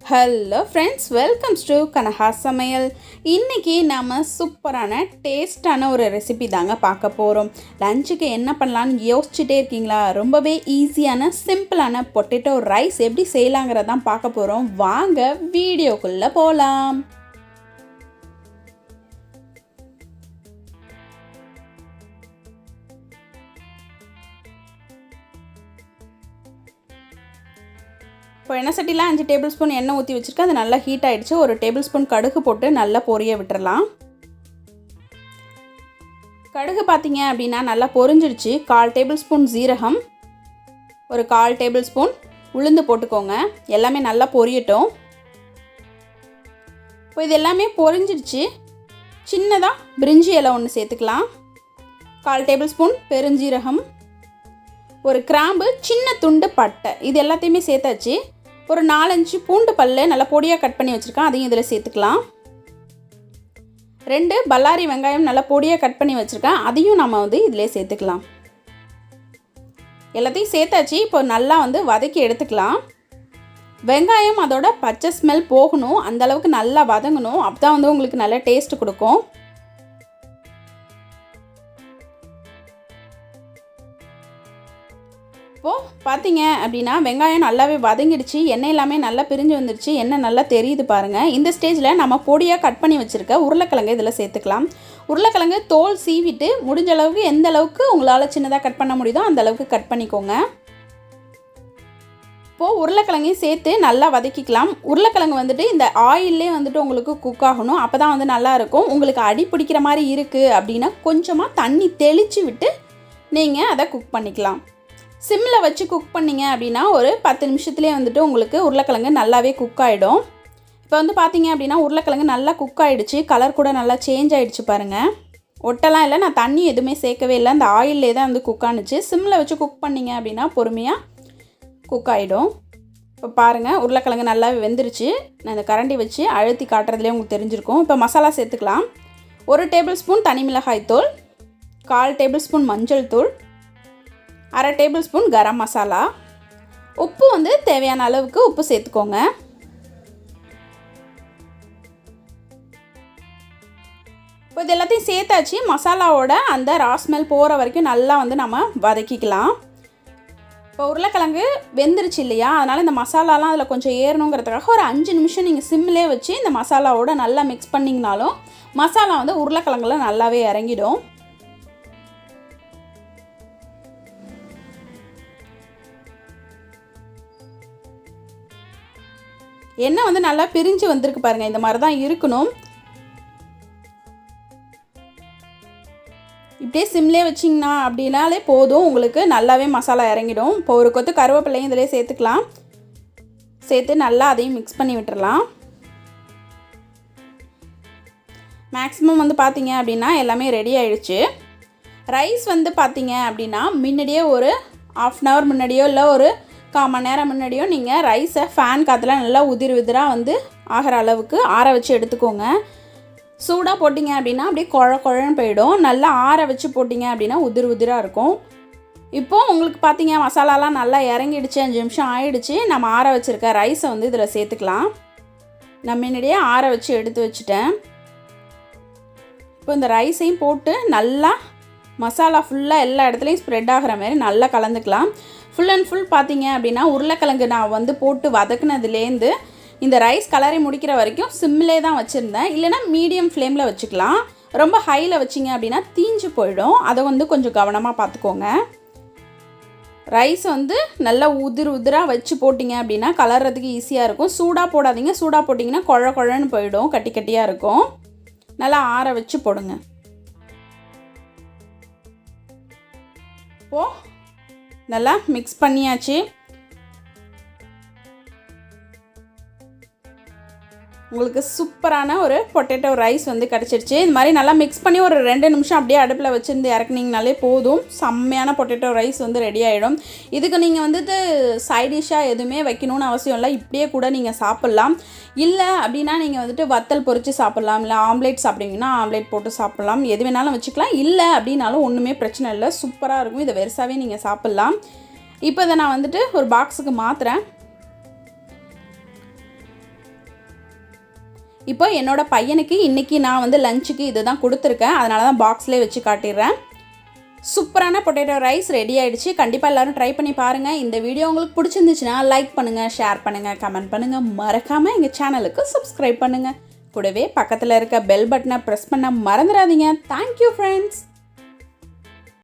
Hello friends, welcomes to கனஹா சமையல். இன்றைக்கி நம்ம சூப்பரான டேஸ்டான ஒரு ரெசிபி தாங்க பார்க்க போகிறோம். லஞ்சுக்கு என்ன பண்ணலான்னு யோசிச்சுட்டே இருக்கீங்களா? ரொம்பவே ஈஸியான சிம்பிளான பொட்டேட்டோ ரைஸ் எப்படி செய்யலாங்கிறதான் பார்க்க போகிறோம். வாங்க வீடியோக்குள்ளே போகலாம். இப்போ எண்ணெய் சட்டியில் 5 டேபிள் ஸ்பூன் எண்ணெய் ஊற்றி வச்சுருக்கேன். அது நல்லா ஹீட் ஆகிடுச்சு. ஒரு டேபிள் ஸ்பூன் கடுகு போட்டு நல்லா பொரிய விட்டுறலாம். கடுகு பார்த்தீங்க அப்படின்னா நல்லா பொரிஞ்சிடுச்சு. 1/4 டேபிள் ஸ்பூன் ஜீரகம், ஒரு 1/4 டேபிள் ஸ்பூன் உளுந்து போட்டுக்கோங்க. எல்லாமே நல்லா பொரியட்டும். இப்போ இது எல்லாமே பொரிஞ்சிடுச்சு. சின்னதாக பிரிஞ்சி இலை ஒன்று சேர்த்துக்கலாம். 1/4 டேபிள் ஸ்பூன் பெருஞ்சீரகம், ஒரு கிராம்பு, சின்ன துண்டு பட்டை, இது எல்லாத்தையுமே சேர்த்தாச்சு. ஒரு 4-5 பூண்டு பல்ல நல்லா பொடியாக கட் பண்ணி வச்சுருக்கேன், அதையும் இதில் சேர்த்துக்கலாம். 2 பல்லாரி வெங்காயம் நல்லா பொடியாக கட் பண்ணி வச்சுருக்கேன், அதையும் நம்ம இதிலே சேர்த்துக்கலாம். எல்லாத்தையும் சேர்த்தாச்சு. இப்போ நல்லா வதக்கி எடுத்துக்கலாம். வெங்காயம் அதோட பச்சை ஸ்மெல் போகணும், அந்தளவுக்கு நல்லா வதங்கணும். அப்போ தான் உங்களுக்கு நல்ல டேஸ்ட் கொடுக்கும். இப்போது பார்த்தீங்க அப்படின்னா வெங்காயம் நல்லாவே வதங்கிடுச்சு. எண்ணெய் எல்லாமே நல்லா பிரிஞ்சு வந்துடுச்சு. எண்ணெய் நல்லா தெரியுது பாருங்கள். இந்த ஸ்டேஜில் நம்ம பொடியாக கட் பண்ணி வச்சுருக்க உருளைக்கிழங்கு இதில் சேர்த்துக்கலாம். உருளைக்கிழங்கு தோல் சீவிட்டு முடிஞ்ச அளவுக்கு எந்த அளவுக்கு உங்களால் சின்னதாக கட் பண்ண முடியுதோ அந்த அளவுக்கு கட் பண்ணிக்கோங்க. இப்போது உருளைக்கிழங்கையும் சேர்த்து நல்லா வதக்கிக்கலாம். உருளைக்கிழங்கு இந்த ஆயிலே உங்களுக்கு குக் ஆகணும். அப்போ தான் நல்லாயிருக்கும். உங்களுக்கு அடி பிடிக்கிற மாதிரி இருக்குது அப்படின்னா கொஞ்சமாக தண்ணி தெளித்து விட்டு நீங்கள் அதை குக் பண்ணிக்கலாம். சிம்மில் வச்சு குக் பண்ணிங்க அப்படின்னா ஒரு 10 நிமிஷத்துலேயே உங்களுக்கு உருளைக்கிழங்கு நல்லாவே குக் ஆகிடும். இப்போ பார்த்தீங்க அப்படின்னா உருளைக்கிழங்கு நல்லா குக் ஆகிடுச்சு. கலர் கூட நல்லா சேஞ்ச் ஆகிடுச்சு பாருங்கள். ஒட்டெல்லாம் இல்லை, நான் தண்ணி எதுவுமே சேர்க்கவே இல்லை. அந்த ஆயிலே தான் குக் ஆணுச்சு. சிம்மில் வச்சு குக் பண்ணிங்க அப்படின்னா பொறுமையாக குக் ஆகிடும். இப்போ பாருங்கள் உருளைக்கிழங்கு நல்லாவே வெந்துருச்சு. நான் இந்த கரண்டி வச்சு அழுத்தி காட்டுறதுலேயே உங்களுக்கு தெரிஞ்சிருக்கும். இப்போ மசாலா சேர்த்துக்கலாம். 1 டேபிள் ஸ்பூன் தனி மிளகாய் தூள், 1/4 டேபிள் ஸ்பூன் மஞ்சள் தூள், 1/2 டேபிள் ஸ்பூன் கரம் மசாலா, உப்பு தேவையான அளவுக்கு உப்பு சேர்த்துக்கோங்க. இப்போ இது எல்லாத்தையும் சேர்த்தாச்சு. மசாலாவோட அந்த ராஸ்மெல் போகிற வரைக்கும் நல்லா நம்ம வதக்கிக்கலாம். இப்போ உருளைக்கிழங்கு வெந்துருச்சு இல்லையா, அதனால் இந்த மசாலாலாம் அதில் கொஞ்சம் ஏறணுங்கிறதுக்காக ஒரு 5 நிமிஷம் நீங்கள் சிம்மிலே வச்சு இந்த மசாலாவோட நல்லா மிக்ஸ் பண்ணிங்கனாலும் மசாலா உருளைக்கிழங்குல நல்லாவே இறங்கிடும். எண்ணெய் நல்லா பிரிஞ்சு வந்திருக்கு பாருங்கள். இந்த மாதிரி தான் இருக்கணும். இப்படியே சிம்லே வச்சிங்கன்னா அப்படின்னாலே போதும், உங்களுக்கு நல்லாவே மசாலா இறங்கிடும். இப்போ ஒரு கொத்து கருவேப்பிலையும் இதிலே சேர்த்துக்கலாம். சேர்த்து நல்லா அதையும் மிக்ஸ் பண்ணி விட்டுறலாம். மேக்ஸிமம் பார்த்தீங்க அப்படின்னா எல்லாமே ரெடி ஆகிடுச்சு. ரைஸ் பார்த்தீங்க அப்படின்னா முன்னாடியே ஒரு 1/2 hour முன்னாடியோ இல்லை ஒரு 1/4 மணி நேரம் முன்னாடியோ நீங்கள் ரைஸை ஃபேன் காற்றுல நல்லா உதிராக ஆகிற அளவுக்கு ஆற வச்சு எடுத்துக்கோங்க. சூடாக போட்டிங்க அப்படின்னா அப்படியே குழன்னு போயிடும். நல்லா ஆற வச்சு போட்டிங்க அப்படின்னா உதிராக இருக்கும். இப்போது உங்களுக்கு பார்த்தீங்க மசாலாலாம் நல்லா இறங்கிடுச்சு. 5 நிமிஷம் ஆயிடுச்சு. நம்ம ஆற வச்சுருக்க ரைஸை இதில் சேர்த்துக்கலாம். நான் முன்னாடியே ஆற வச்சு எடுத்து வச்சுட்டேன். இப்போ இந்த ரைஸையும் போட்டு நல்லா மசாலா ஃபுல்லாக எல்லா இடத்துலையும் ஸ்ப்ரெட் ஆகிற மாதிரி நல்லா கலந்துக்கலாம். ஃபுல் அண்ட் ஃபுல் பார்த்தீங்க அப்படின்னா உருளைக்கிழங்கு நான் போட்டு வதக்குனதுலேருந்து இந்த ரைஸ் கலரை முடிக்கிற வரைக்கும் சிம்மிலே தான் வச்சுருந்தேன். இல்லைனா மீடியம் ஃப்ளேமில் வச்சுக்கலாம். ரொம்ப ஹையில் வச்சிங்க அப்படின்னா தீஞ்சு போயிடும். அதை கொஞ்சம் கவனமாக பார்த்துக்கோங்க. ரைஸ் நல்லா உதிராக வச்சு போட்டிங்க அப்படின்னா கலர்றதுக்கு ஈஸியாக இருக்கும். சூடாக போடாதீங்க. சூடாக போட்டிங்கன்னா குழன்னு போயிடும், கட்டி கட்டியாக இருக்கும். நல்லா ஆற வச்சு போடுங்க. இப்போது நல்லா மிக்ஸ் பண்ணியாச்சு. உங்களுக்கு சூப்பரான ஒரு பொட்டேட்டோ ரைஸ் கிடச்சிருச்சு. இது மாதிரி நல்லா மிக்ஸ் பண்ணி ஒரு 2 நிமிஷம் அப்படியே அடுப்பில் வச்சுருந்து இறக்குனீங்கனாலே போதும். செம்மையான பொட்டேட்டோ ரைஸ் ரெடி ஆகிடும். இதுக்கு நீங்கள் சைட் டிஷ்ஷாக எதுவுமே வைக்கணும்னு அவசியம் இல்லை. இப்படியே கூட நீங்கள் சாப்பிட்லாம். இல்லை அப்படின்னா நீங்கள் வத்தல் பொரித்து சாப்பிட்லாம். இல்லை ஆம்லேட் சாப்பிடுவீங்கன்னா ஆம்லேட் போட்டு சாப்பிட்லாம். எது வேணாலும் வச்சுக்கலாம். இல்லை அப்படின்னாலும் ஒன்றுமே பிரச்சனை இல்லை, சூப்பராக இருக்கும். இதை வெறுசாவே நீங்கள் சாப்பிட்லாம். இப்போ இதை நான் ஒரு பாக்ஸுக்கு மாற்றுறேன். இப்போ என்னோட பையனுக்கு இன்றைக்கி நான் வந்து லஞ்சுக்கு இது தான் கொடுத்துருக்கேன். அதனால தான் பாக்ஸ்லேயே வச்சு காட்டிடுறேன். சூப்பரான பொட்டேட்டோ ரைஸ் ரெடி ஆகிடுச்சு. கண்டிப்பாக எல்லோரும் ட்ரை பண்ணி பாருங்கள். இந்த வீடியோ உங்களுக்கு பிடிச்சிருந்துச்சுன்னா லைக் பண்ணுங்கள், ஷேர் பண்ணுங்கள், கமெண்ட் பண்ணுங்கள். மறக்காமல் எங்கள் சேனலுக்கு சப்ஸ்கிரைப் பண்ணுங்கள். கூடவே பக்கத்தில் இருக்க பெல் பட்டனை ப்ரெஸ் பண்ண மறந்துடாதீங்க. Thank you friends.